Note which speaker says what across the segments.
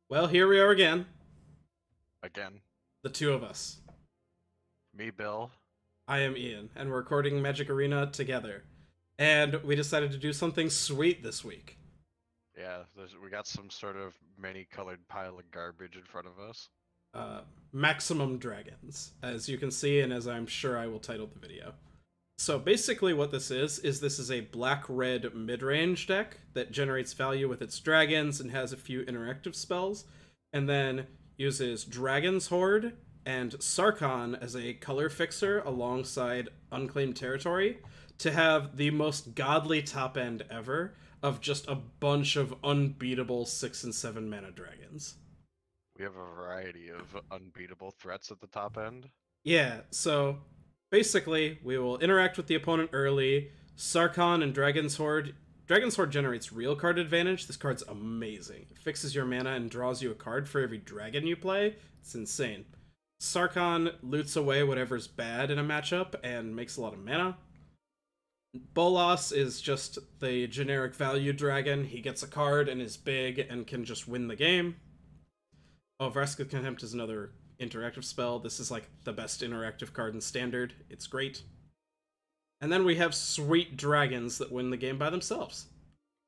Speaker 1: Well, here we are again,
Speaker 2: Again,
Speaker 1: the two of us.
Speaker 2: me, Bill.
Speaker 1: I am Ian, and we're recording Magic Arena together. And we decided to do something sweet this week.
Speaker 2: Yeah, we got some sort of many-colored pile of garbage in front of us.
Speaker 1: Uh, Maximum Dragons, as you can see, and as I'm sure I will title the video. So basically what this is this is a black-red mid-range deck that generates value with its dragons and has a few interactive spells, and then uses Dragon's Horde and Sarkhan as a color fixer alongside Unclaimed Territory to have the most godly top end ever of just a bunch of unbeatable 6 and 7 mana dragons.
Speaker 2: We have a variety of unbeatable threats at the top end.
Speaker 1: Yeah, so basically, we will interact with the opponent early. Sarkhan and Dragon's Horde. Dragon's Horde generates real card advantage. This card's amazing. It fixes your mana and draws you a card for every dragon you play. It's insane. Sarkhan loots away whatever's bad in a matchup and makes a lot of mana. Bolas is just the generic value dragon. He gets a card and is big and can just win the game. Oh, Vraska's Contempt is another interactive spell. This is like the best interactive card in Standard. It's great. And then we have sweet dragons that win the game by themselves.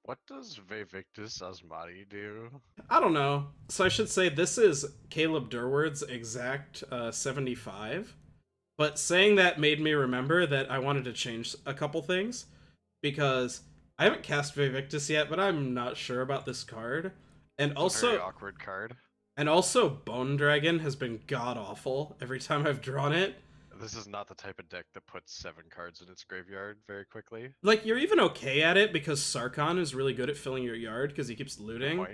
Speaker 2: What does Vevictus Asmati do?
Speaker 1: I don't know. So I should say this is Caleb Durward's exact 75. But saying that made me remember that I wanted to change a couple things. Because I haven't cast Vevictus yet, but I'm not sure about this card. And
Speaker 2: It's
Speaker 1: also...
Speaker 2: a very awkward card.
Speaker 1: And also, Bone Dragon has been god-awful every time I've drawn it.
Speaker 2: This is not the type of deck that puts 7 cards in its graveyard very quickly.
Speaker 1: Like, you're even okay at it because Sarkhan is really good at filling your yard because he keeps looting.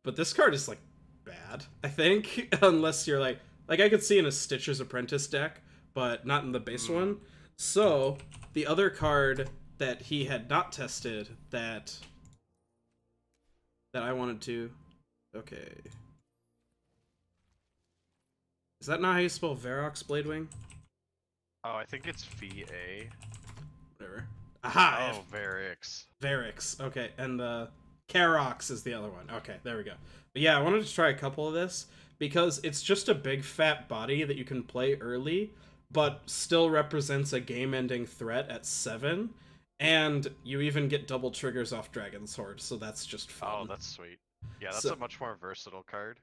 Speaker 1: But this card is, like, bad, I think. Unless you're, like I could see in a Stitcher's Apprentice deck, but not in the base one. So, the other card that he had not tested that I wanted to... Okay... Is that not how you spell Varrock's Bladewing?
Speaker 2: Oh, I think it's VA.
Speaker 1: Whatever. Aha!
Speaker 2: Oh, Varix.
Speaker 1: Varix. Okay, and the Karox is the other one. Okay, there we go. But yeah, I wanted to try a couple of this because it's just a big fat body that you can play early, but still represents a game-ending threat at 7, and you even get double triggers off Dragon's Horde, so that's just fun.
Speaker 2: Oh, that's sweet. Yeah, that's a much more versatile card.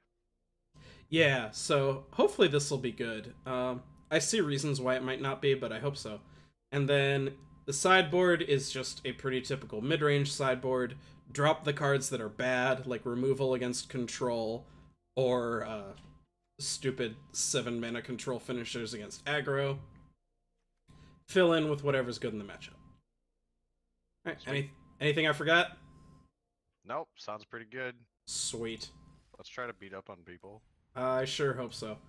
Speaker 1: Yeah, so hopefully this will be good. I see reasons why it might not be, but I hope so. And then the sideboard is just a pretty typical mid-range sideboard. Drop the cards that are bad, like removal against control, or stupid 7 mana control finishers against aggro. Fill in with whatever's good in the matchup. Alright, anything I forgot?
Speaker 2: Nope, sounds pretty good.
Speaker 1: Sweet.
Speaker 2: Let's try to beat up on people.
Speaker 1: I sure hope so.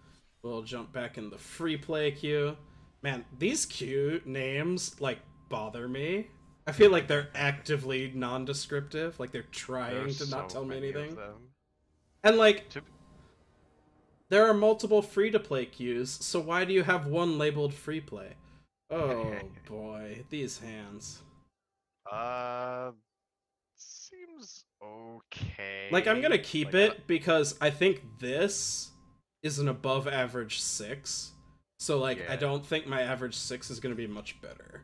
Speaker 1: We'll jump back in the free play queue. Man, these queue names, like, bother me. I feel like they're actively non-descriptive, like they're trying to not tell me anything. And, like, there are multiple free-to-play queues, so why do you have one labeled free play? Oh, boy, these hands.
Speaker 2: Seems okay.
Speaker 1: Like, I'm gonna keep it because I think this is an above average 6. So, like, yeah. I don't think my average 6 is gonna be much better.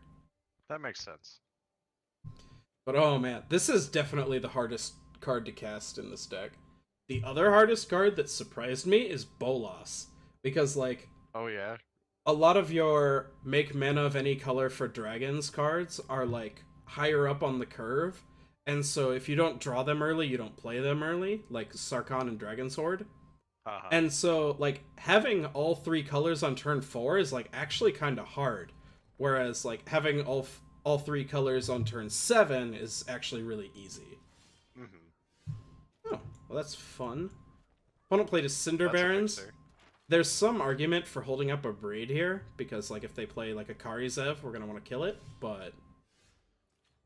Speaker 2: That makes sense.
Speaker 1: But oh man, this is definitely the hardest card to cast in this deck. The other hardest card that surprised me is Bolas. Because, like...
Speaker 2: Oh yeah?
Speaker 1: A lot of your make mana of any color for dragons cards are, like, higher up on the curve. And so if you don't draw them early, you don't play them early, like Sarkhan and Dragon's Horde. And so, like, having all 3 colors on turn 4 is, like, actually kind of hard. Whereas, like, having all 3 colors on turn 7 is actually really easy. Oh, well that's fun. Opponent played a Cinder Barons. There's some argument for holding up a Braid here, because, like, if they play, like, a Karizev, we're gonna want to kill it, but...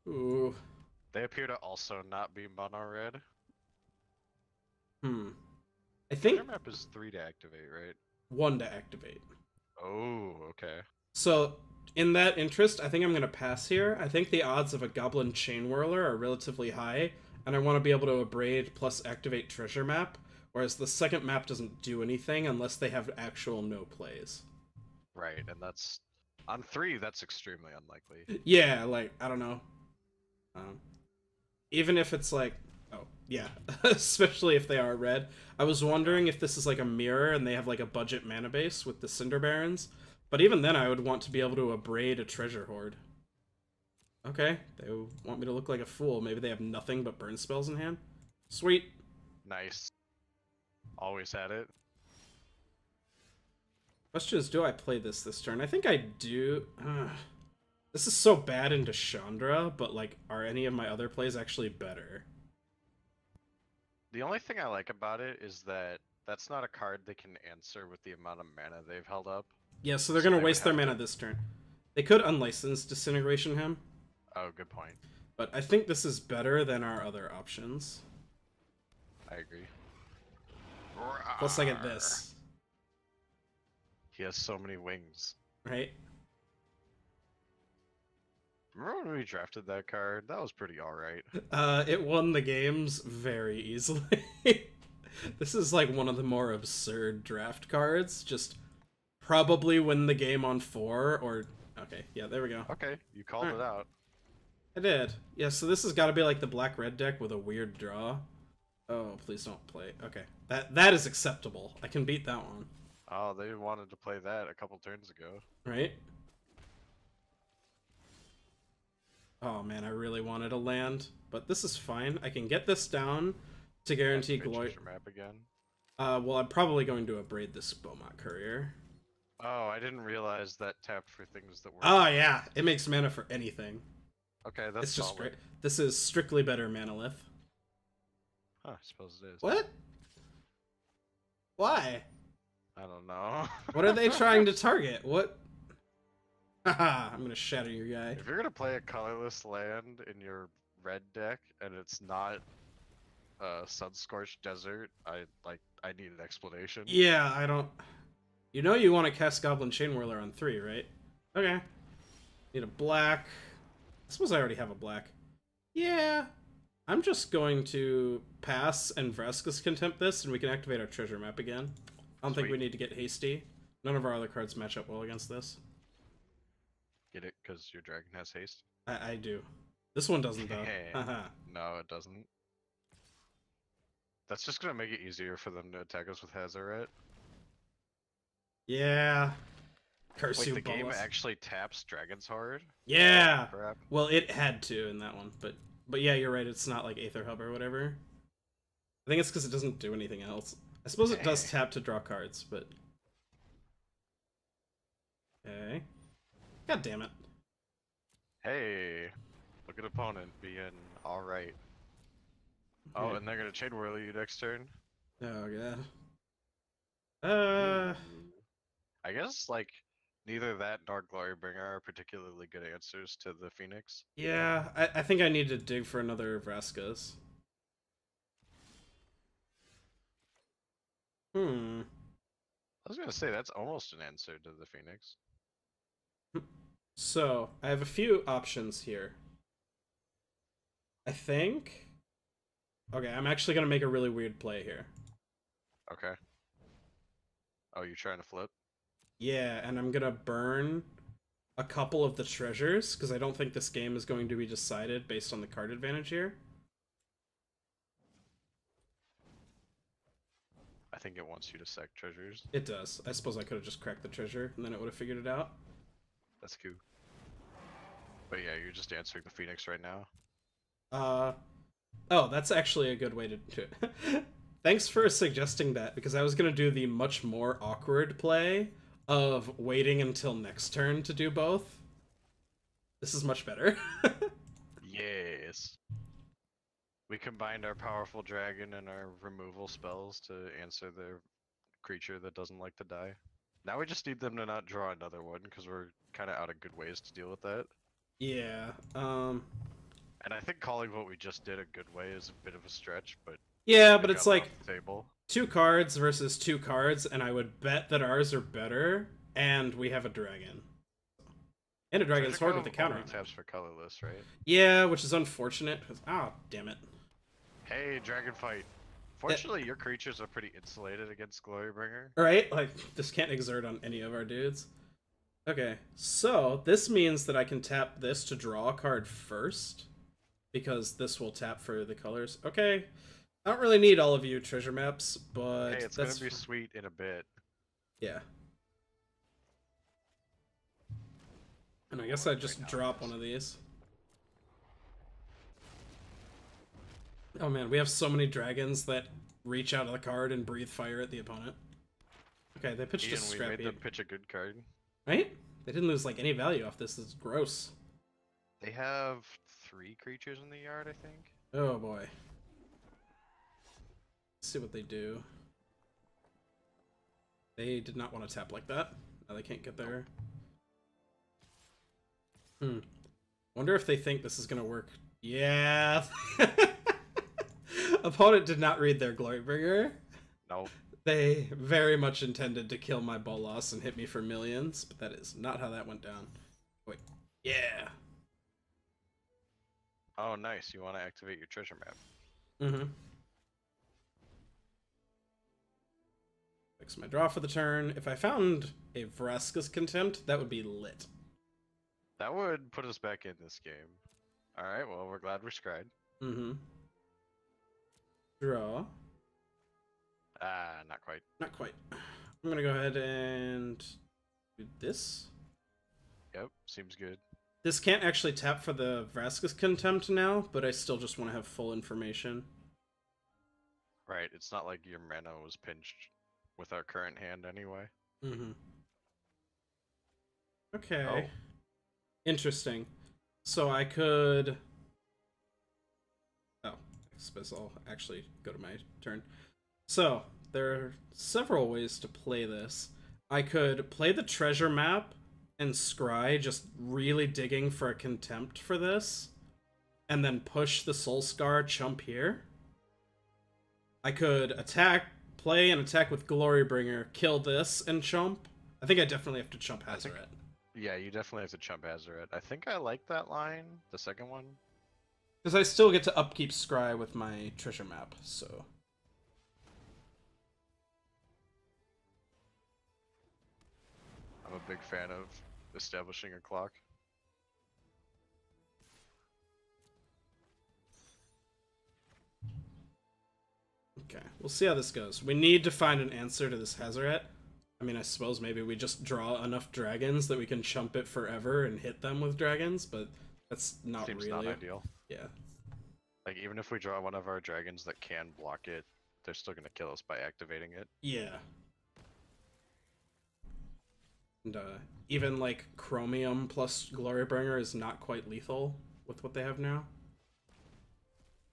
Speaker 1: Ooh...
Speaker 2: They appear to also not be mono red.
Speaker 1: I think
Speaker 2: their map is 3 to activate, right?
Speaker 1: 1 to activate.
Speaker 2: Oh, okay.
Speaker 1: So, in that interest, I think I'm gonna pass here. I think the odds of a Goblin Chain Whirler are relatively high, and I want to be able to abrade plus activate Treasure Map, Whereas the second map doesn't do anything unless they have actual no plays.
Speaker 2: Right, and that's on 3. That's extremely unlikely.
Speaker 1: Yeah, like I don't know. Um, Even if it's like, oh yeah, especially if they are red. I was wondering if this is like a mirror and they have like a budget mana base with the Cinder Barons. But even then, I would want to be able to abrade a treasure hoard. Okay, they want me to look like a fool. Maybe they have nothing but burn spells in hand. Sweet.
Speaker 2: Nice. Always had it.
Speaker 1: Question is, do I play this turn? I think I do. This is so bad into Chandra, but like, are any of my other plays actually better?
Speaker 2: The only thing I like about it is that that's not a card they can answer with the amount of mana they've held up.
Speaker 1: Yeah, so they're gonna
Speaker 2: they
Speaker 1: waste their
Speaker 2: would have
Speaker 1: mana
Speaker 2: to-
Speaker 1: this turn. They could unlicense Disintegration him,
Speaker 2: Oh, good point.
Speaker 1: but I think this is better than our other options.
Speaker 2: I agree.
Speaker 1: Plus I get this,
Speaker 2: He has so many wings.
Speaker 1: right?
Speaker 2: Remember when we drafted that card? That was pretty alright.
Speaker 1: It won the games very easily. This is like one of the more absurd draft cards. Just probably win the game on 4 or... Okay, yeah, there we go.
Speaker 2: Okay, you called
Speaker 1: Alright.
Speaker 2: it out.
Speaker 1: I did. Yeah, so this has got to be like the black-red deck with a weird draw. Oh, please don't play. Okay, that is acceptable. I can beat that one.
Speaker 2: Oh, they wanted to play that a couple turns ago.
Speaker 1: Right? Oh man, I really wanted a land, but this is fine. I can get this down to guarantee
Speaker 2: Activate
Speaker 1: glory.
Speaker 2: treasure map again.
Speaker 1: Well, I'm probably going to abrade this Beaumont Courier.
Speaker 2: Oh, I didn't realize that tapped for things that were.
Speaker 1: Oh yeah, it makes mana for anything.
Speaker 2: Okay, that's
Speaker 1: It's just
Speaker 2: solid.
Speaker 1: straight. This is strictly better Manalith.
Speaker 2: Huh, I suppose it is.
Speaker 1: What? Why?
Speaker 2: I don't know.
Speaker 1: What are they trying to target? What? Haha, I'm gonna shatter your guy.
Speaker 2: If you're gonna play a colorless land in your red deck and it's not Sunscorched Desert, I need an explanation.
Speaker 1: Yeah, I don't... You know you want to cast Goblin Chainwhirler on 3, right? Okay. Need a black. I suppose I already have a black. Yeah. I'm just going to pass and Vraska's Contempt this, and we can activate our treasure map again. I don't think we
Speaker 2: Sweet.
Speaker 1: need to get hasty. None of our other cards match up well against this.
Speaker 2: Get it? Because your dragon has haste?
Speaker 1: I do. This one doesn't, though. Haha.
Speaker 2: No, it doesn't. That's just gonna make it easier for them to attack us with Hazaret.
Speaker 1: Yeah. Curse
Speaker 2: Wait,
Speaker 1: you,
Speaker 2: the game
Speaker 1: Bolas.
Speaker 2: actually taps Dragon's Horde?
Speaker 1: Yeah!
Speaker 2: Crap.
Speaker 1: Well, it had to in that one, but yeah, you're right. It's not like Aether Hub or whatever. I think it's because it doesn't do anything else. I suppose it does tap to draw cards, but... Okay. God damn it.
Speaker 2: Hey, look at opponent being alright. Oh,
Speaker 1: Okay.
Speaker 2: and they're gonna chain whirl you next turn?
Speaker 1: Oh, God.
Speaker 2: I guess, like, neither that nor Glorybringer are particularly good answers to the Phoenix.
Speaker 1: Yeah, I think I need to dig for another Vraska's.
Speaker 2: I was gonna say, that's almost an answer to the Phoenix.
Speaker 1: So, I have a few options here. I think... Okay, I'm actually going to make a really weird play here.
Speaker 2: Okay. Oh, you're trying to flip?
Speaker 1: Yeah, and I'm going to burn a couple of the treasures, because I don't think this game is going to be decided based on the card advantage here.
Speaker 2: I think it wants you to sack treasures.
Speaker 1: It does. I suppose I could have just cracked the treasure, and then it would have figured it out.
Speaker 2: That's cool. But yeah, you're just answering the Phoenix right now.
Speaker 1: Oh, that's actually a good way to do it. Thanks for suggesting that, because I was going to do the much more awkward play of waiting until next turn to do both. This is much better.
Speaker 2: Yes. We combined our powerful dragon and our removal spells to answer their creature that doesn't like to die. Now we just need them to not draw another one, because we're kind of out of good ways to deal with that.
Speaker 1: Yeah,
Speaker 2: And I think calling what we just did a good way is a bit of a stretch, but...
Speaker 1: yeah,
Speaker 2: we
Speaker 1: but it's
Speaker 2: got
Speaker 1: like...
Speaker 2: off the table.
Speaker 1: 2 cards versus 2 cards, and I would bet that ours are better, and we have a dragon. And a dragon's
Speaker 2: Treasure
Speaker 1: sword with a
Speaker 2: Cove
Speaker 1: counter.
Speaker 2: only taps for colorless, right?
Speaker 1: Yeah, which is unfortunate. Ah, damn it.
Speaker 2: Hey, dragon fight. Fortunately, your creatures are pretty insulated against Glorybringer.
Speaker 1: Right? Like, just can't exert on any of our dudes. Okay, so this means that I can tap this to draw a card first, because this will tap for the colors. Okay, I don't really need all of you treasure maps, but
Speaker 2: Hey, it's gonna be sweet in a bit.
Speaker 1: Yeah. And I guess I just drop one of these. Oh man, we have so many dragons that reach out of the card and breathe fire at the opponent. Okay, they pitched a scrap
Speaker 2: we made
Speaker 1: heap.
Speaker 2: them pitch a good card.
Speaker 1: Right? They didn't lose like any value off this. This is gross.
Speaker 2: They have 3 creatures in the yard, I think.
Speaker 1: Oh boy. Let's see what they do. They did not want to tap like that. Now they can't get there. Wonder if they think this is gonna work. Yeah. Opponent did not read their Glorybringer.
Speaker 2: Nope.
Speaker 1: They very much intended to kill my Bolas and hit me for millions, but that is not how that went down. Wait. Yeah.
Speaker 2: Oh, nice. You want to activate your treasure map.
Speaker 1: Mm-hmm. Fix my draw for the turn. If I found a Vraska's Contempt, that would be lit.
Speaker 2: That would put us back in this game. Alright, well, we're glad we're scried.
Speaker 1: Mm-hmm. Draw.
Speaker 2: Not quite.
Speaker 1: Not quite. I'm gonna go ahead and do this.
Speaker 2: Yep, seems good.
Speaker 1: This can't actually tap for the Vraska's Contempt now, but I still just want to have full information.
Speaker 2: Right, it's not like your mana was pinched with our current hand anyway.
Speaker 1: Mm-hmm. Okay.
Speaker 2: Oh.
Speaker 1: Interesting. So I could... Oh, I suppose I'll actually go to my turn. So, there are several ways to play this. I could play the treasure map and scry, just really digging for a contempt for this, and then push the Soul Scar chump here. I could play and attack with Glorybringer, kill this, and chump. I think I definitely have to chump Hazoret.
Speaker 2: Yeah, you definitely have to chump Hazoret. I think I like that line, the second one.
Speaker 1: Because I still get to upkeep scry with my treasure map, so...
Speaker 2: I'm a big fan of establishing a clock.
Speaker 1: Okay, we'll see how this goes. We need to find an answer to this Hazoret. I mean, I suppose maybe we just draw enough dragons that we can chump it forever and hit them with dragons, but that's not
Speaker 2: Seems
Speaker 1: really...
Speaker 2: not ideal.
Speaker 1: Yeah.
Speaker 2: Like, even if we draw one of our dragons that can block it, they're still gonna kill us by activating it.
Speaker 1: Yeah. And even like Chromium plus Glorybringer is not quite lethal with what they have now.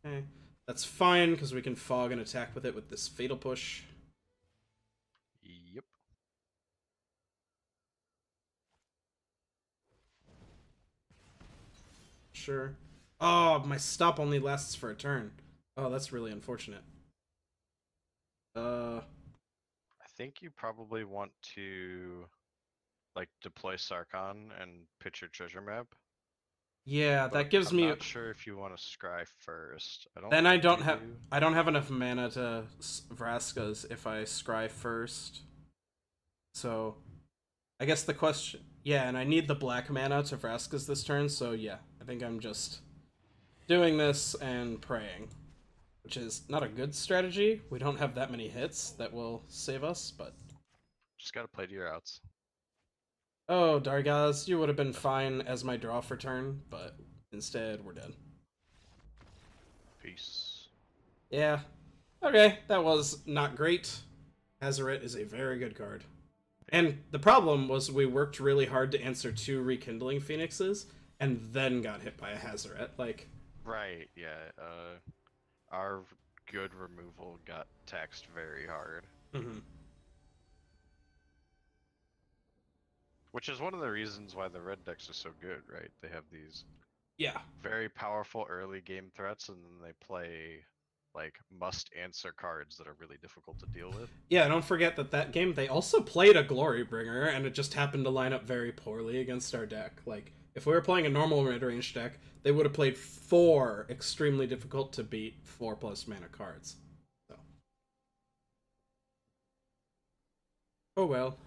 Speaker 1: Okay, that's fine because we can fog and attack with it with this Fatal Push.
Speaker 2: Yep.
Speaker 1: Sure. Oh, my stop only lasts for a turn. Oh, that's really unfortunate.
Speaker 2: I think you probably want to like deploy Sarkhan and pitch your treasure map.
Speaker 1: Yeah,
Speaker 2: But
Speaker 1: that gives
Speaker 2: I'm
Speaker 1: me...
Speaker 2: not sure if you want to scry first.
Speaker 1: Then I
Speaker 2: think
Speaker 1: don't
Speaker 2: you
Speaker 1: have...
Speaker 2: do.
Speaker 1: I don't have enough mana to Vraska's if I scry first. So, I guess the question... Yeah, and I need the black mana to Vraska's this turn, so yeah. I think I'm just doing this and praying. Which is not a good strategy. We don't have that many hits that will save us, but...
Speaker 2: Just gotta play to your outs.
Speaker 1: Oh, Dargaz, you would have been fine as my draw for turn, but instead we're dead.
Speaker 2: Peace.
Speaker 1: Yeah. Okay, that was not great. Hazoret is a very good card. And the problem was we worked really hard to answer 2 Rekindling Phoenixes, and then got hit by a Hazoret. Like...
Speaker 2: Right, yeah. Our good removal got taxed very hard.
Speaker 1: Mm-hmm.
Speaker 2: Which is one of the reasons why the red decks are so good, right? They have these
Speaker 1: Yeah.
Speaker 2: very powerful early game threats, and then they play like must answer cards that are really difficult to deal with.
Speaker 1: Yeah, don't forget that game they also played a Glorybringer, and it just happened to line up very poorly against our deck. Like, if we were playing a normal mid-range deck, they would have played 4 extremely difficult to beat 4+ mana cards. So Oh well.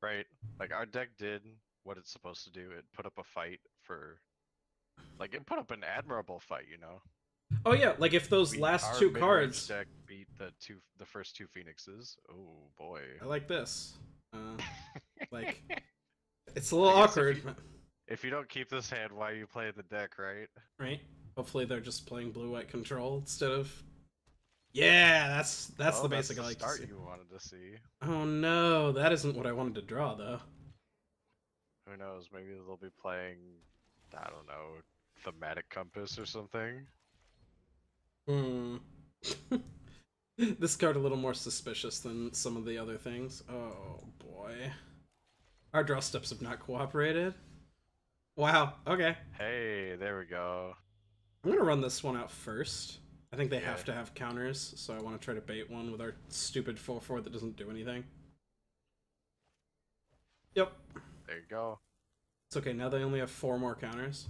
Speaker 2: Right? Like our deck did what it's supposed to do. It put up a fight for like it put up an admirable fight, you know.
Speaker 1: Oh yeah, like if those last
Speaker 2: Our
Speaker 1: two
Speaker 2: mid-range
Speaker 1: cards,
Speaker 2: deck beat the first two Phoenixes. Oh boy.
Speaker 1: I like this. Like it's a little
Speaker 2: I guess
Speaker 1: awkward,
Speaker 2: if you don't keep this hand, why you play the deck, right?
Speaker 1: right? Hopefully they're just playing blue-white control instead of. Yeah, that's the basic I like to
Speaker 2: start
Speaker 1: see.
Speaker 2: you wanted to see.
Speaker 1: Oh no, that isn't what I wanted to draw though.
Speaker 2: Who knows? Maybe they'll be playing, I don't know, Thematic Compass or something.
Speaker 1: Hmm. This card a little more suspicious than some of the other things. Oh boy. Our draw steps have not cooperated. Wow, okay.
Speaker 2: Hey, there we go.
Speaker 1: I'm gonna run this one out first. I think they
Speaker 2: Yeah.
Speaker 1: have to have counters, so I want to try to bait one with our stupid 4/4 that doesn't do anything. Yep.
Speaker 2: There you go.
Speaker 1: It's okay, now they only have 4 more counters.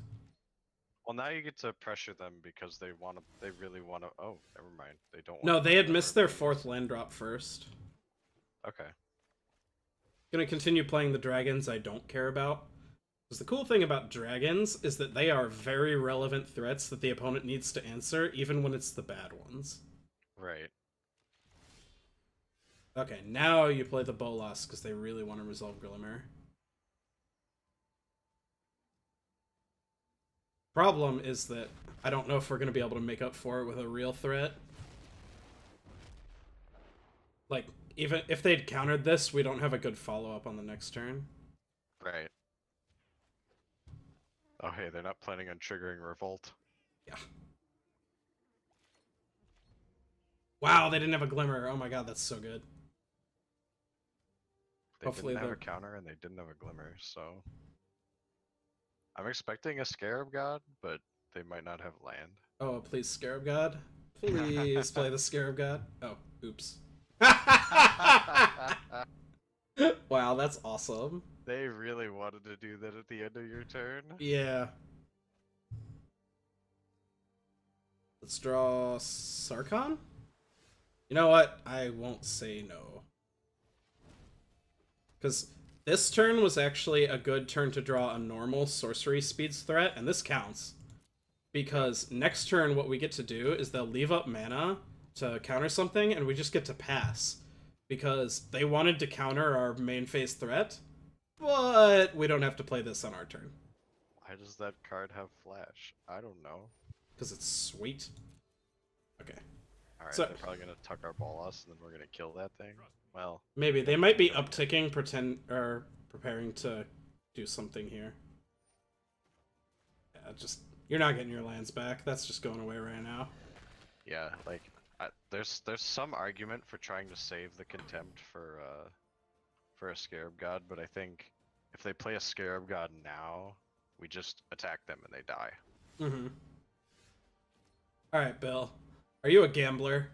Speaker 2: Well, now you get to pressure them because they really want to. Oh, never mind. They don't.
Speaker 1: No,
Speaker 2: want
Speaker 1: they had
Speaker 2: to
Speaker 1: missed their 4th land drop first.
Speaker 2: Okay.
Speaker 1: Gonna continue playing the dragons I don't care about. Because the cool thing about dragons is that they are very relevant threats that the opponent needs to answer, even when it's the bad ones.
Speaker 2: Right.
Speaker 1: Okay, now you play the Bolas because they really want to resolve Glimmer. Problem is that I don't know if we're going to be able to make up for it with a real threat. Like, even if they'd countered this, we don't have a good follow-up on the next turn.
Speaker 2: Right. Oh, hey, they're not planning on triggering Revolt.
Speaker 1: Yeah. Wow, they didn't have a Glimmer. Oh my god, that's so good.
Speaker 2: They
Speaker 1: Hopefully
Speaker 2: didn't have a counter and they didn't have a Glimmer, so... I'm expecting a Scarab God, but they might not have land.
Speaker 1: Oh, please, Scarab God. Please play the Scarab God. Oh, oops. Wow, that's awesome.
Speaker 2: They really wanted to do that at the end of your turn?
Speaker 1: Yeah. Let's draw Sarkhan? You know what? I won't say no. Because this turn was actually a good turn to draw a normal sorcery speeds threat, and this counts. Because next turn what we get to do is they'll leave up mana to counter something, and we just get to pass. Because they wanted to counter our main phase threat, but we don't have to play this on our turn.
Speaker 2: Why does that card have flash? I don't know.
Speaker 1: Because it's sweet. Okay.
Speaker 2: Alright,
Speaker 1: So-
Speaker 2: they're probably gonna tuck our Bolas and then we're gonna kill that thing. Well,
Speaker 1: Maybe. They might be upticking, preparing to do something here. Yeah, just... You're not getting your lands back. That's just going away right now.
Speaker 2: yeah, like, there's some argument for trying to save the Contempt for a Scarab God, but I think if they play a Scarab God now, we just attack them and they die.
Speaker 1: Mm-hmm. Alright, Bill. Are you a gambler?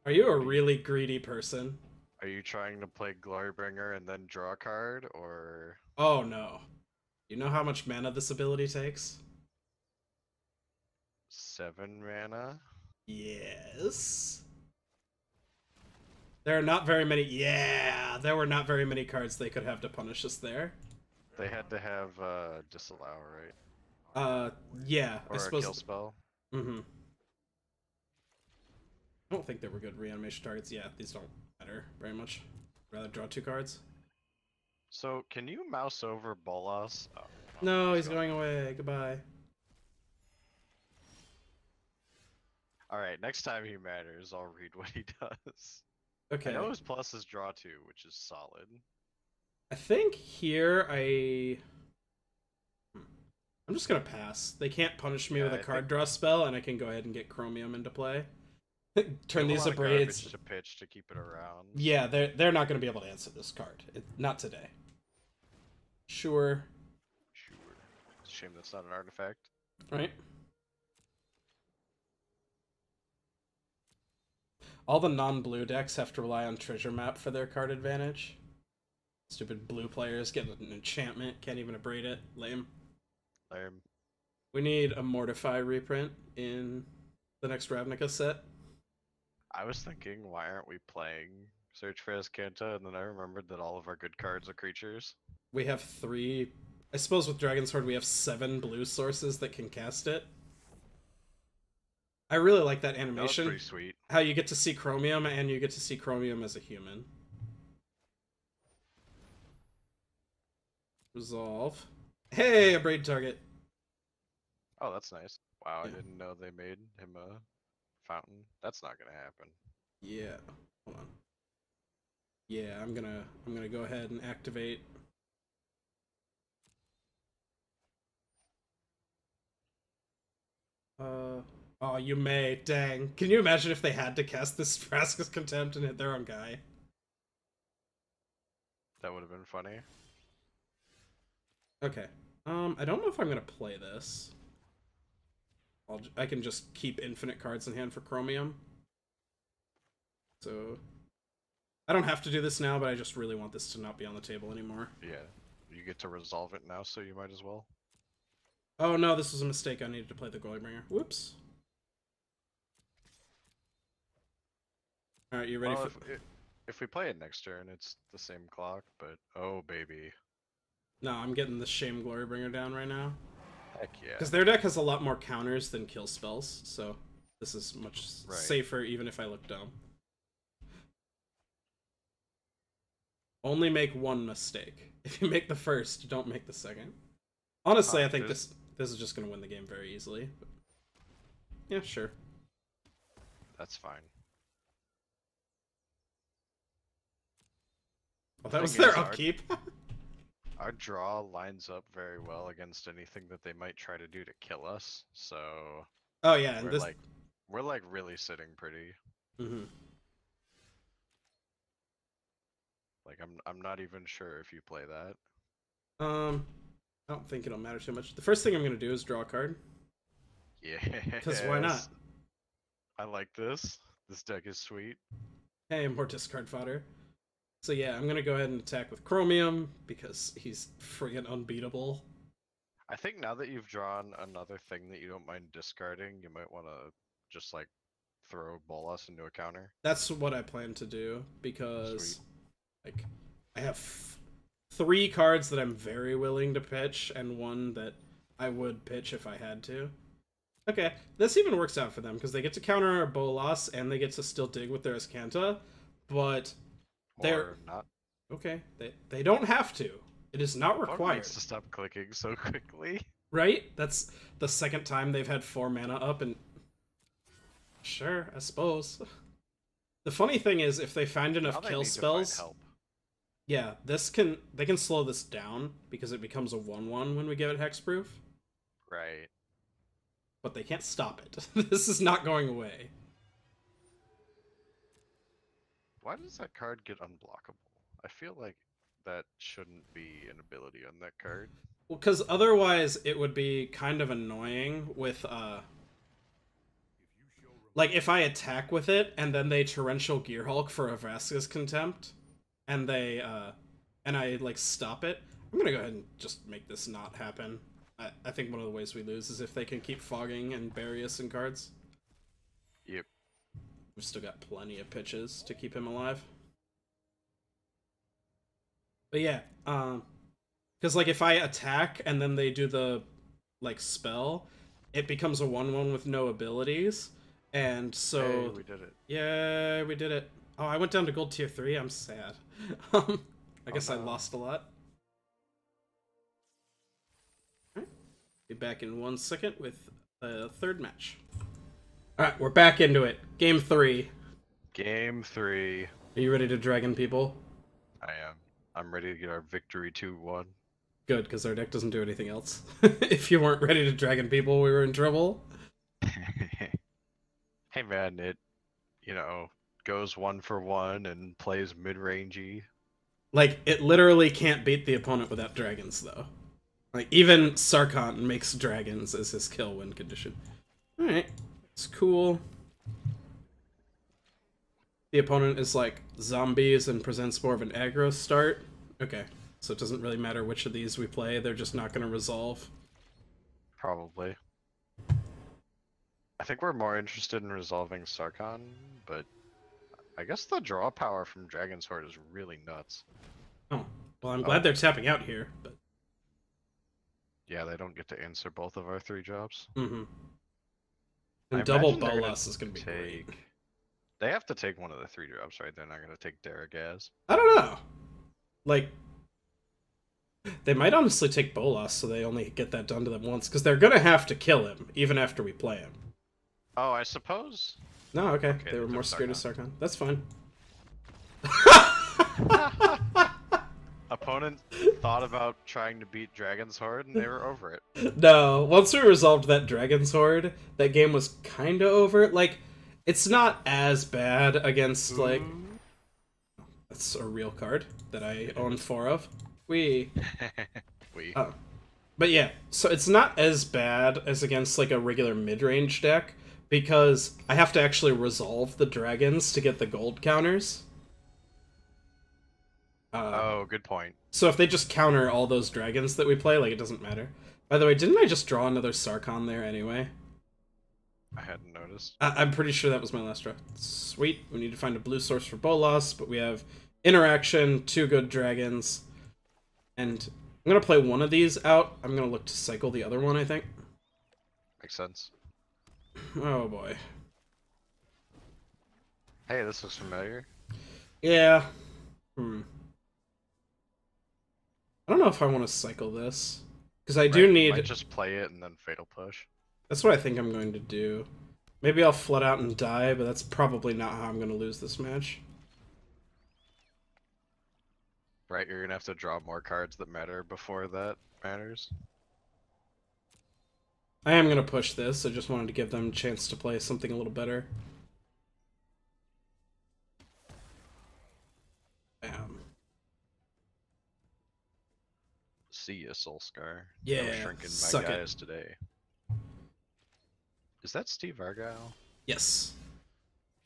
Speaker 1: Are you a really greedy person?
Speaker 2: Are you trying to play Glorybringer and then draw a card, or...
Speaker 1: Oh, no. You know how much mana this ability takes?
Speaker 2: 7 mana?
Speaker 1: Yes. There are not very many... Yeah! There were not very many cards they could have to punish us there.
Speaker 2: They had to have Disallow, right?
Speaker 1: Yeah.
Speaker 2: Or
Speaker 1: I suppose...
Speaker 2: a kill spell?
Speaker 1: Mm-hmm. I don't think they were good reanimation targets. Yeah, these don't matter very much. Rather draw 2 cards.
Speaker 2: So, can you mouse over Bolas? Oh,
Speaker 1: No, he's going away. Goodbye.
Speaker 2: Alright, next time he matters, I'll read what he does.
Speaker 1: Okay.
Speaker 2: I know his plus is draw 2, which is solid.
Speaker 1: I think here I'm just gonna pass. They can't punish me with a card draw spell, and I can go ahead and get Chromium into play. Turn these Abrades
Speaker 2: to pitch to keep it around.
Speaker 1: Yeah, they're not gonna be able to answer this card. Not today. Sure.
Speaker 2: Sure. It's a shame that's not an artifact.
Speaker 1: Right. All the non-blue decks have to rely on Treasure Map for their card advantage. Stupid blue players get an enchantment, can't even abrade it. Lame.
Speaker 2: Lame.
Speaker 1: We need a Mortify reprint in the next Ravnica set.
Speaker 2: I was thinking, why aren't we playing Search for Azcanta? And then I remembered that all of our good cards are creatures.
Speaker 1: We have 3. I suppose with Dragon's Horde we have 7 blue sources that can cast it. I really like that
Speaker 2: That was
Speaker 1: animation.
Speaker 2: pretty sweet.
Speaker 1: How you get to see Chromium and you get to see Chromium as a human. Resolve. Hey, a braid target.
Speaker 2: Oh, that's nice. Wow,
Speaker 1: Yeah.
Speaker 2: I didn't know they made him a fountain. That's not gonna happen.
Speaker 1: Yeah. Hold on. Yeah, I'm gonna go ahead and activate. Oh, you may. Dang. Can you imagine if they had to cast this Vraska's Contempt and hit their own guy?
Speaker 2: That would have been funny.
Speaker 1: Okay. I don't know if I'm gonna play this. I can just keep infinite cards in hand for Chromium. So I don't have to do this now, but I just really want this to not be on the table anymore.
Speaker 2: Yeah, you get to resolve it now, so you might as well.
Speaker 1: Oh no, this was a mistake. I needed to play the Glorybringer. Whoops. Alright, you ready
Speaker 2: Well,
Speaker 1: for...
Speaker 2: if we play it next turn, it's the same clock, but oh baby.
Speaker 1: No, I'm getting the Shame Glorybringer down right now.
Speaker 2: Heck yeah.
Speaker 1: Because their deck has a lot more counters than kill spells, so this is much
Speaker 2: Right.
Speaker 1: safer even if I look dumb. Only make one mistake. If you make the first, don't make the second. Honestly, I think this is just going to win the game very easily. But... yeah, sure.
Speaker 2: That's fine.
Speaker 1: Oh, that was their
Speaker 2: Thing is,
Speaker 1: upkeep.
Speaker 2: Our draw lines up very well against anything that they might try to do to kill us, so
Speaker 1: Oh yeah, and
Speaker 2: we're like really sitting pretty.
Speaker 1: Mhm.
Speaker 2: Like I'm not even sure if you play that.
Speaker 1: I don't think it'll matter too much. The first thing I'm going to do is draw a card.
Speaker 2: Yeah.
Speaker 1: Because why not?
Speaker 2: I like this. This deck is sweet.
Speaker 1: Hey, more discard fodder. So yeah, I'm gonna go ahead and attack with Chromium, because he's friggin' unbeatable.
Speaker 2: I think now that you've drawn another thing that you don't mind discarding, you might want to just like throw Bolas into a counter.
Speaker 1: That's what I plan to do, because
Speaker 2: Sweet.
Speaker 1: like I have 3 cards that I'm very willing to pitch, and 1 that I would pitch if I had to. Okay, this even works out for them, because they get to counter our Bolas, and they get to still dig with their Azcanta, but...
Speaker 2: Or not.
Speaker 1: Okay, they don't have to. It is not
Speaker 2: Opponent
Speaker 1: required.
Speaker 2: needs to stop clicking so quickly.
Speaker 1: Right? That's the second time they've had 4 mana up, and... sure, I suppose. The funny thing is, if they find enough kill spells...
Speaker 2: help.
Speaker 1: Yeah, they can slow this down, because it becomes a 1/1 when we give it hexproof.
Speaker 2: Right.
Speaker 1: But they can't stop it. This is not going away.
Speaker 2: Why does that card get unblockable? I feel like that shouldn't be an ability on that card.
Speaker 1: Well, because otherwise it would be kind of annoying with, like, if I attack with it, and then they Torrential Gearhulk for a Vraska's Contempt, and they, and I, like, stop it, I'm gonna go ahead and just make this not happen. I think one of the ways we lose is if they can keep fogging and bury us in cards.
Speaker 2: Yep.
Speaker 1: We've still got plenty of pitches to keep him alive. But yeah, because like if I attack and then they do the like spell, it becomes a 1/1 with no abilities, and so
Speaker 2: Hey, we did it.
Speaker 1: Yeah, we did it. Oh, I went down to gold tier 3. I'm sad. I guess I lost a lot. All right. Be back in 1 second with the third match. Alright, we're back into it. Game 3.
Speaker 2: Game 3.
Speaker 1: Are you ready to dragon people?
Speaker 2: I am. I'm ready to get our victory 2-1.
Speaker 1: Good, because our deck doesn't do anything else. If you weren't ready to dragon people, we were in trouble.
Speaker 2: Hey man, it, you know, goes 1 for 1 and plays mid-rangey.
Speaker 1: Like, it literally can't beat the opponent without dragons, though. Like, even Sarkhan makes dragons as his kill win condition. Alright. It's cool. The opponent is like zombies and presents more of an aggro start. Okay, so it doesn't really matter which of these we play, they're just not going to resolve.
Speaker 2: Probably. I think we're more interested in resolving Sarkhan, but I guess the draw power from Dragon's Horde is really nuts.
Speaker 1: Oh, well, I'm glad they're tapping out here, but...
Speaker 2: Yeah, they don't get to answer both of our 3 drops.
Speaker 1: Mm-hmm.
Speaker 2: I
Speaker 1: And double
Speaker 2: imagine they're gonna
Speaker 1: Bolas is going to be great.
Speaker 2: They have to take one of the 3 drops, right? They're not going to take Daragaz.
Speaker 1: I don't know. Like, they might honestly take Bolas so they only get that done to them once, because they're going to have to kill him, even after we play him.
Speaker 2: Oh, I suppose.
Speaker 1: No, okay. They were more scared of Sarkhan. That's fine.
Speaker 2: Opponent thought about trying to beat Dragon's Horde, and they were over it.
Speaker 1: No, once we resolved that Dragon's Horde, that game was kind of over. Like, it's not as bad against, like... That's a real card that I own 4 of. We. Oh. But yeah, so it's not as bad as against, like, a regular mid-range deck, because I have to actually resolve the dragons to get the gold counters.
Speaker 2: Oh, good point.
Speaker 1: So if they just counter all those dragons that we play, like, it doesn't matter. By the way, didn't I just draw another Sarkhan there anyway?
Speaker 2: I hadn't noticed.
Speaker 1: I'm pretty sure that was my last draw. Sweet. We need to find a blue source for Bolas, but we have interaction, 2 good dragons, and I'm going to play one of these out. I'm going to look to cycle the other one, I think.
Speaker 2: Makes sense.
Speaker 1: Oh, boy.
Speaker 2: Hey, this looks familiar.
Speaker 1: Yeah. I don't know if I want to cycle this, because I do need...
Speaker 2: Might just play it and then Fatal Push.
Speaker 1: That's what I think I'm going to do. Maybe I'll flood out and die, but that's probably not how I'm going to lose this match.
Speaker 2: Right, you're gonna have to draw more cards that matter before that matters.
Speaker 1: I am going to push this. I just wanted to give them a chance to play something a little better. Bam.
Speaker 2: See ya, Soulscar.
Speaker 1: Yeah,
Speaker 2: No shrinking
Speaker 1: suck
Speaker 2: my
Speaker 1: it.
Speaker 2: guys today. Is that Steve Argyle?
Speaker 1: Yes.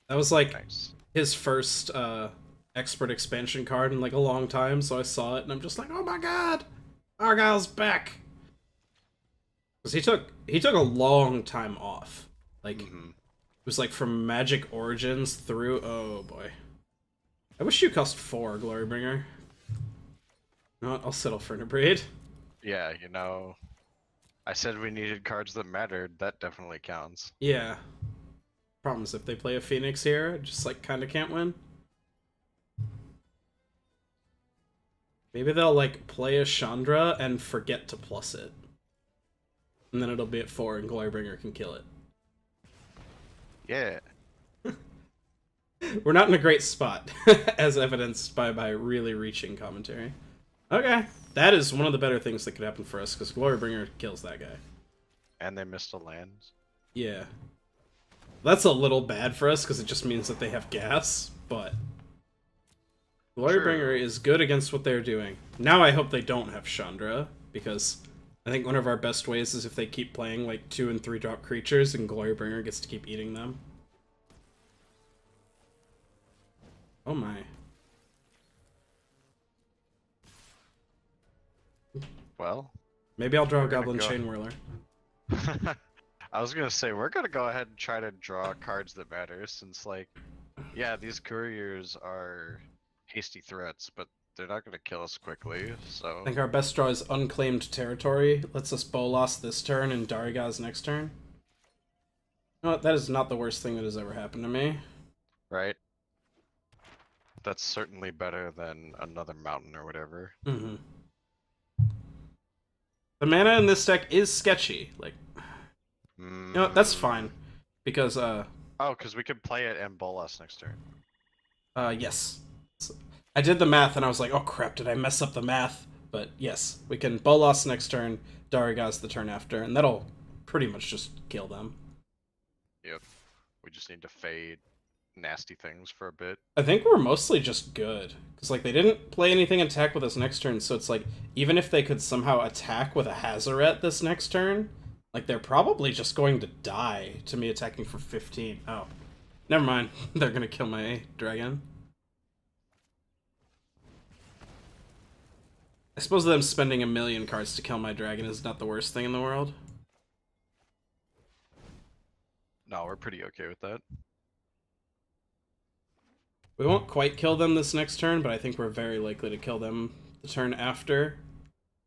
Speaker 1: That was like
Speaker 2: Nice.
Speaker 1: his first expert expansion card in like a long time, so I saw it and I'm just like, oh my god! Argyle's back! Because he took a long time off. Like, it was like from Magic Origins through... Oh boy. I wish you cost 4, Glorybringer. No, I'll settle for an Abreed.
Speaker 2: Yeah, you know, I said we needed cards that mattered. That definitely counts.
Speaker 1: Yeah. Problem is, if they play a Phoenix here, I just like kind of can't win. Maybe they'll like play a Chandra and forget to plus it. And then it'll be at 4 and Glorybringer can kill it.
Speaker 2: Yeah.
Speaker 1: We're not in a great spot, as evidenced by my really reaching commentary. Okay, that is one of the better things that could happen for us, because Glorybringer kills that guy.
Speaker 2: And they missed a land.
Speaker 1: Yeah. That's a little bad for us, because it just means that they have gas, but... Glorybringer is good against what they're doing. Now I hope they don't have Chandra, because I think one of our best ways is if they keep playing like 2 and 3 drop creatures, and Glorybringer gets to keep eating them. Oh my.
Speaker 2: Well,
Speaker 1: maybe I'll draw a Goblin Chain Whirler.
Speaker 2: I was gonna say, we're gonna go ahead and try to draw cards that matter, since, like, yeah, these couriers are hasty threats, but they're not gonna kill us quickly, so...
Speaker 1: I think our best draw is Unclaimed Territory. Lets us Bolas this turn and Darigaz next turn. You know what? That is not the worst thing that has ever happened to me.
Speaker 2: Right? That's certainly better than another mountain or whatever.
Speaker 1: Mm-hmm. The mana in this deck is sketchy. Like, you know what? That's fine. Because,
Speaker 2: Oh, because we could play it and Bolas next turn.
Speaker 1: Yes. I did the math and I was like, oh crap, did I mess up the math? But yes, we can Bolas next turn, Darigaz the turn after, and that'll pretty much just kill them.
Speaker 2: Yep. We just need to fade nasty things for a bit.
Speaker 1: I think we're mostly just good. Because, like, they didn't play anything attack with us next turn, so it's like, even if they could somehow attack with a Hazaret this next turn, like, they're probably just going to die to me attacking for 15. Oh. Never mind. They're gonna kill my dragon. I suppose them spending 1,000,000 cards to kill my dragon is not the worst thing in the world.
Speaker 2: No, we're pretty okay with that.
Speaker 1: We won't quite kill them this next turn, but I think we're very likely to kill them the turn after.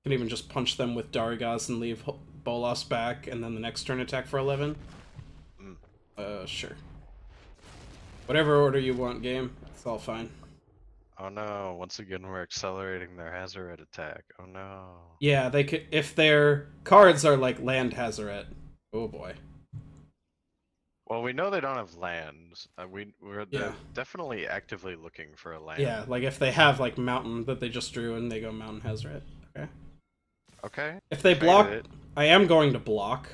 Speaker 1: Can even just punch them with Darigas and leave Bolas back, and then the next turn attack for 11. Sure. Whatever order you want, game. It's all fine.
Speaker 2: Oh no, once again we're accelerating their Hazoret attack. Oh no.
Speaker 1: Yeah, they could if their cards are like land Hazoret. Oh boy.
Speaker 2: Well, we know they don't have lands. We're
Speaker 1: Yeah.
Speaker 2: definitely actively looking for a land.
Speaker 1: Yeah, like if they have like mountain that they just drew and they go mountain Hazoret. Okay.
Speaker 2: Okay.
Speaker 1: If they block, I am going to block.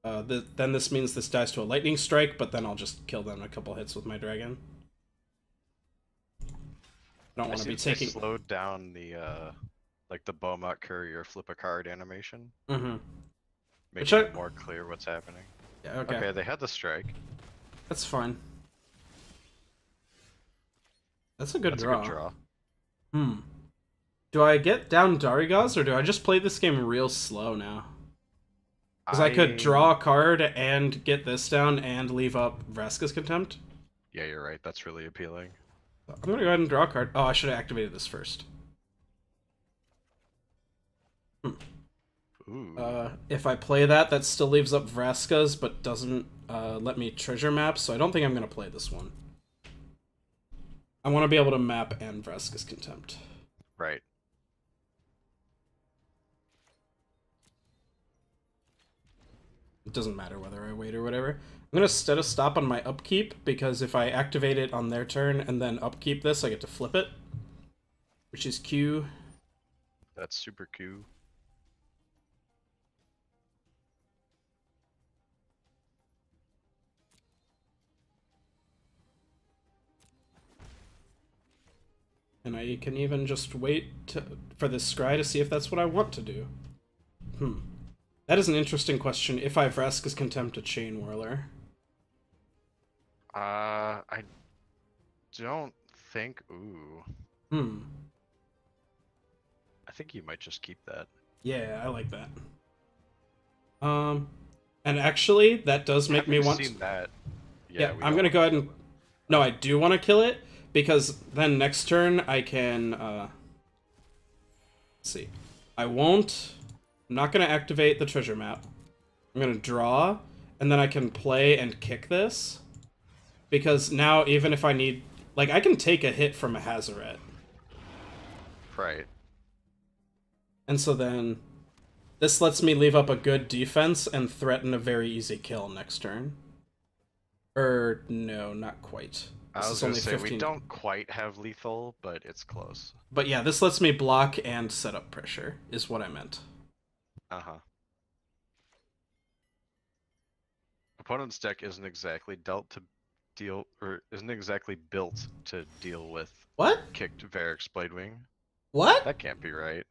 Speaker 1: Then this means this dies to a lightning strike, but then I'll just kill them in a couple hits with my dragon. I don't want to be taking.
Speaker 2: They slowed down the like the Beaumont courier flip a card animation.
Speaker 1: Mm-hmm.
Speaker 2: Making it more clear what's happening.
Speaker 1: Yeah. Okay.
Speaker 2: Okay, they had the strike.
Speaker 1: That's fine. That's a good draw.
Speaker 2: A good draw.
Speaker 1: Do I get down Darigas, or do I just play this game real slow now? Because I could draw a card and get this down and leave up Vraska's Contempt.
Speaker 2: Yeah, you're right. That's really appealing.
Speaker 1: I'm gonna go ahead and draw a card. Oh, I should have activated this first.
Speaker 2: Ooh.
Speaker 1: If I play that, that still leaves up Vraska's, but doesn't let me treasure map, so I don't think I'm gonna play this one. I want to be able to map and Vraska's Contempt.
Speaker 2: Right.
Speaker 1: It doesn't matter whether I wait or whatever. I'm gonna set a stop on my upkeep, because if I activate it on their turn and then upkeep this, I get to flip it. Which is Q.
Speaker 2: That's super Q.
Speaker 1: And I can even just wait for this scry to see if that's what I want to do. That is an interesting question. If I Vraska's Contempt a Chain Whirler.
Speaker 2: I don't think. Ooh. I think you might just keep that.
Speaker 1: Yeah, I like that. And actually, that does make me want.
Speaker 2: Seen that?
Speaker 1: Yeah, I'm gonna go ahead and. No, I do want to kill it, because then next turn I can. Let's see. I won't. I'm not gonna activate the treasure map. I'm gonna draw, and then I can play and kick this. Because now, even if I need... Like, I can take a hit from a Hazoret.
Speaker 2: Right.
Speaker 1: And so then... This lets me leave up a good defense and threaten a very easy kill next turn. No, not quite.
Speaker 2: I was gonna say, we don't quite have lethal, but it's close.
Speaker 1: But yeah, this lets me block and set up pressure, is what I meant.
Speaker 2: Uh-huh. Opponent's deck isn't exactly built to deal with
Speaker 1: what?
Speaker 2: Kicked Varric's Bladewing.
Speaker 1: What?
Speaker 2: That can't be right.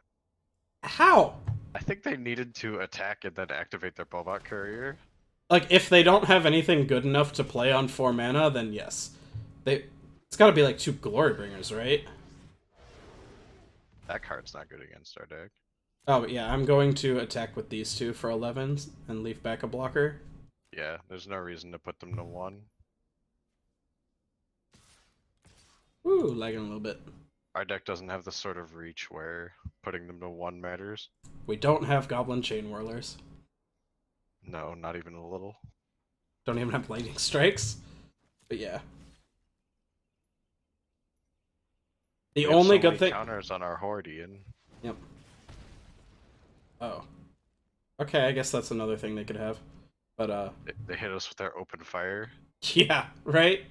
Speaker 1: How?
Speaker 2: I think they needed to attack and then activate their Beaumont courier.
Speaker 1: Like, if they don't have anything good enough to play on 4 mana, then yes. It's gotta be like 2 Glorybringers, right?
Speaker 2: That card's not good against our deck.
Speaker 1: Oh, yeah, I'm going to attack with these 2 for 11s and leave back a blocker.
Speaker 2: Yeah, there's no reason to put them to 1.
Speaker 1: Ooh, lagging a little bit.
Speaker 2: Our deck doesn't have the sort of reach where putting them to 1 matters.
Speaker 1: We don't have Goblin Chain Whirlers.
Speaker 2: No, not even a little.
Speaker 1: Don't even have Lightning Strikes. But yeah. The only good thing...
Speaker 2: counters on our Hordean.
Speaker 1: Yep. Oh. Okay, I guess that's another thing they could have. But,
Speaker 2: They hit us with their open fire.
Speaker 1: Yeah, right?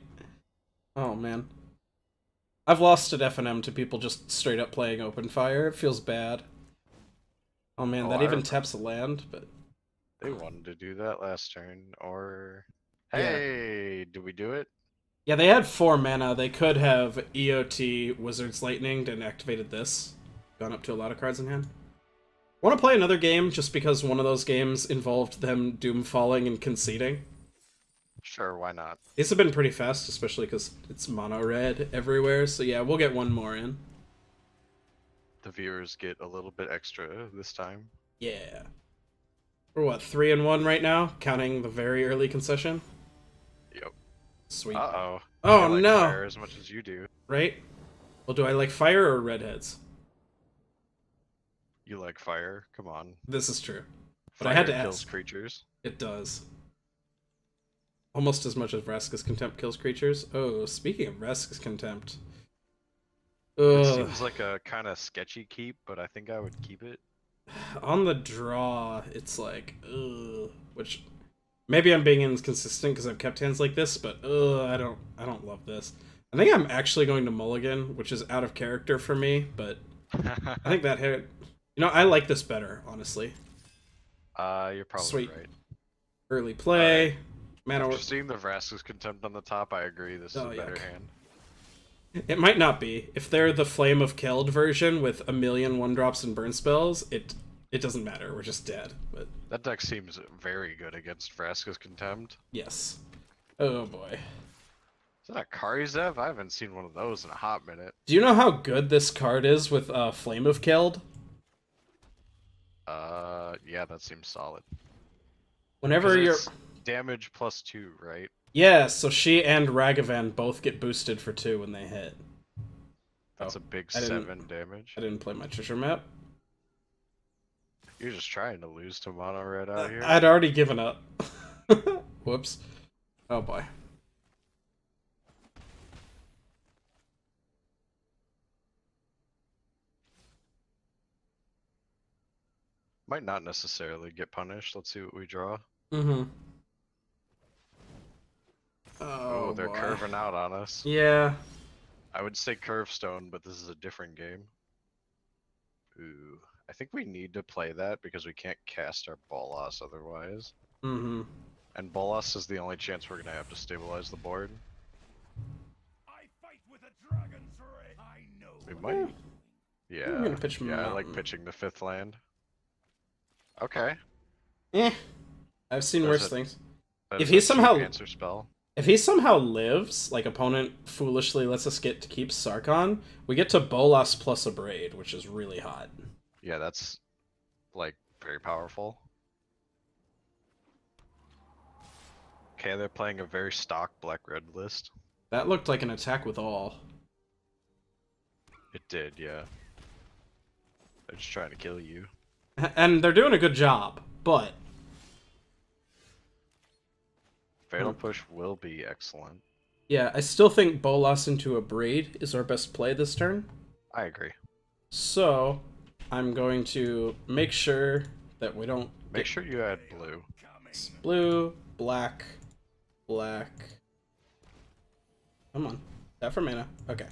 Speaker 1: Oh, man. I've lost at FNM to people just straight up playing open fire. It feels bad. Oh, man, that even taps a land, but...
Speaker 2: They wanted to do that last turn, or... Hey, did we do it?
Speaker 1: Yeah, they had 4 mana. They could have EOT Wizard's Lightninged and activated this. Gone up to a lot of cards in hand. Want to play another game just because one of those games involved them doom falling and conceding?
Speaker 2: Sure, why not?
Speaker 1: These have been pretty fast, especially because it's mono red everywhere, so yeah, we'll get one more in.
Speaker 2: The viewers get a little bit extra this time.
Speaker 1: Yeah. We're what, 3-1 right now, counting the very early concession?
Speaker 2: Yep.
Speaker 1: Sweet.
Speaker 2: Uh-oh.
Speaker 1: Oh
Speaker 2: I like
Speaker 1: no!
Speaker 2: fire as much as you do.
Speaker 1: Right? Well, do I like fire or redheads?
Speaker 2: You like fire? Come on.
Speaker 1: This is true. But I had
Speaker 2: Fire
Speaker 1: to
Speaker 2: kills
Speaker 1: ask.
Speaker 2: creatures.
Speaker 1: It does. Almost as much as Vraska's Contempt kills creatures. Oh, speaking of Vraska's Contempt.
Speaker 2: It
Speaker 1: Ugh.
Speaker 2: seems like a kind of sketchy keep, but I think I would keep it.
Speaker 1: On the draw, it's like, ugh. Which, maybe I'm being inconsistent because I've kept hands like this, but I don't love this. I think I'm actually going to mulligan, which is out of character for me, but I think that hit. You know, I like this better, honestly.
Speaker 2: You're probably
Speaker 1: Sweet.
Speaker 2: right.
Speaker 1: Early play. Mana.
Speaker 2: After seeing the Vraska's Contempt on the top, I agree this is a better
Speaker 1: yuck.
Speaker 2: hand.
Speaker 1: It might not be. If they're the Flame of Keld version with a million 1-drops and burn spells, it doesn't matter. We're just dead. But
Speaker 2: That deck seems very good against Vraska's Contempt.
Speaker 1: yes. Oh boy.
Speaker 2: Is that a Karizev? I haven't seen one of those in a hot minute.
Speaker 1: Do you know how good this card is with Flame of Keld?
Speaker 2: Yeah, that seems solid.
Speaker 1: Whenever you're...
Speaker 2: damage +2, right?
Speaker 1: Yeah, so she and Ragavan both get boosted for 2 when they hit.
Speaker 2: That's a big 7 damage.
Speaker 1: I didn't play my treasure map.
Speaker 2: You're just trying to lose to mono red out here.
Speaker 1: I'd already given up. Whoops. Oh boy.
Speaker 2: Might not necessarily get punished. Let's see what we draw.
Speaker 1: Mm-hmm.
Speaker 2: Oh, they're
Speaker 1: boy.
Speaker 2: curving out on us.
Speaker 1: Yeah.
Speaker 2: I would say curve stone, but this is a different game. Ooh. I think we need to play that because we can't cast our Bolas otherwise.
Speaker 1: Mm-hmm.
Speaker 2: And Bolas is the only chance we're gonna have to stabilize the board.
Speaker 3: I fight with a dragon's ray. I know.
Speaker 2: We might. Yeah.
Speaker 1: I'm gonna pitch
Speaker 2: I
Speaker 1: Mountain.
Speaker 2: like pitching the 5th land. Okay.
Speaker 1: I've seen
Speaker 2: There's
Speaker 1: worse things.
Speaker 2: That
Speaker 1: If
Speaker 2: is
Speaker 1: he
Speaker 2: a
Speaker 1: somehow-
Speaker 2: answer spell.
Speaker 1: If he somehow lives, like opponent foolishly lets us get to keep Sarkhan, we get to Bolas plus a Braid, which is really hot.
Speaker 2: Yeah, that's like very powerful. Okay, they're playing a very stock black-red list.
Speaker 1: That looked like an attack with all.
Speaker 2: It did, yeah. They're just trying to kill you.
Speaker 1: And they're doing a good job, but...
Speaker 2: Fatal Push will be excellent.
Speaker 1: Yeah, I still think Bolas into a Braid is our best play this turn.
Speaker 2: I agree.
Speaker 1: So, I'm going to make sure that we don't...
Speaker 2: Make sure you add blue.
Speaker 1: Blue, black, black... Come on. That for mana. Okay.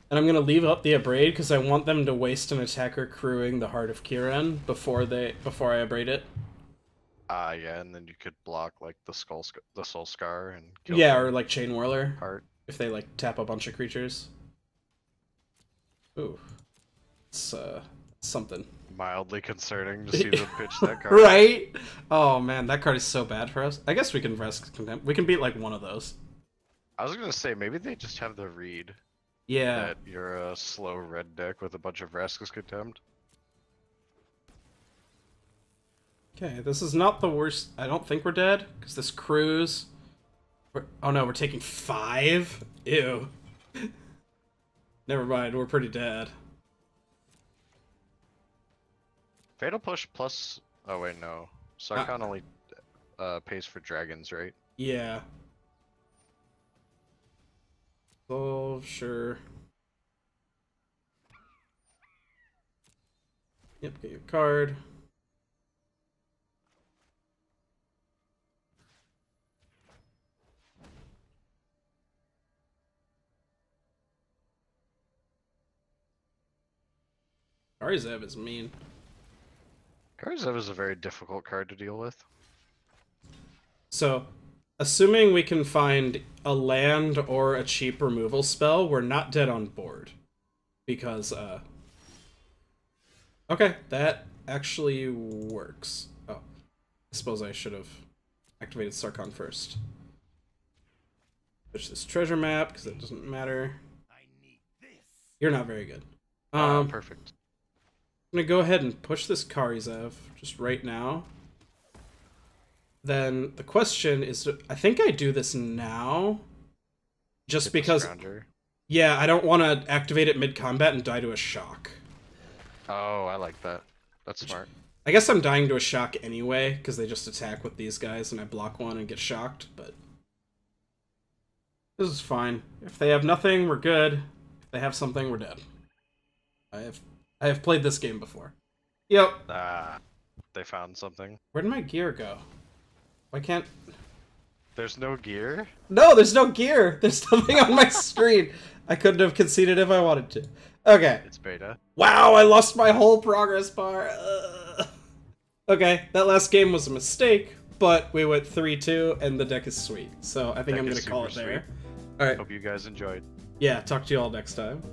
Speaker 1: And I'm gonna leave up the Abrade because I want them to waste an attacker crewing the Heart of Kiran before I Abrade it.
Speaker 2: Yeah, and then you could block like the Soul Scar and kill
Speaker 1: Yeah,
Speaker 2: them.
Speaker 1: or like Chain Whirler
Speaker 2: Heart.
Speaker 1: if they like tap a bunch of creatures. Ooh, it's something.
Speaker 2: Mildly concerning to see them pitch that card.
Speaker 1: Right? Oh man, that card is so bad for us. I guess we can Vraska's Contempt. We can beat like one of those.
Speaker 2: I was gonna say maybe they just have the read
Speaker 1: Yeah.
Speaker 2: that you're a slow red deck with a bunch of Vraska's Contempt.
Speaker 1: Okay, this is not the worst. I don't think we're dead because this cruise. Oh no, we're taking 5. Ew. Never mind, we're pretty dead.
Speaker 2: Fatal Push plus. Oh wait, no. Sarkhan only pays for dragons, right?
Speaker 1: Yeah. Oh, sure. Yep, get your card. Karizev is mean.
Speaker 2: Karizev is a very difficult card to deal with.
Speaker 1: So, assuming we can find a land or a cheap removal spell, we're not dead on board. Because, okay, that actually works. Oh, I suppose I should have activated Sarkhan first. Push this treasure map, because it doesn't matter.
Speaker 3: I need this.
Speaker 1: You're not very good.
Speaker 2: Perfect.
Speaker 1: I'm gonna go ahead and push this Karizev just right now. Then the question is, I think I do this now Just
Speaker 2: Get the
Speaker 1: because,
Speaker 2: Scrounger.
Speaker 1: yeah, I don't want to activate it mid-combat and die to a shock.
Speaker 2: Oh, I like that. That's smart.
Speaker 1: I guess I'm dying to a shock anyway, because they just attack with these guys and I block one and get shocked, but... This is fine. If they have nothing, we're good. If they have something, we're dead. I have played this game before. Yep.
Speaker 2: Ah, they found something.
Speaker 1: Where'd my gear go? Why can't...
Speaker 2: There's no gear?
Speaker 1: No, there's no gear! There's nothing on my screen! I couldn't have conceded if I wanted to. Okay.
Speaker 2: It's beta.
Speaker 1: Wow, I lost my whole progress bar. Okay, that last game was a mistake, but we went 3-2, and the deck is sweet. So I think
Speaker 2: Deck
Speaker 1: I'm
Speaker 2: is
Speaker 1: going to call it
Speaker 2: super
Speaker 1: there.
Speaker 2: sweet.
Speaker 1: Alright.
Speaker 2: Hope you guys enjoyed.
Speaker 1: Yeah, talk to you all next time.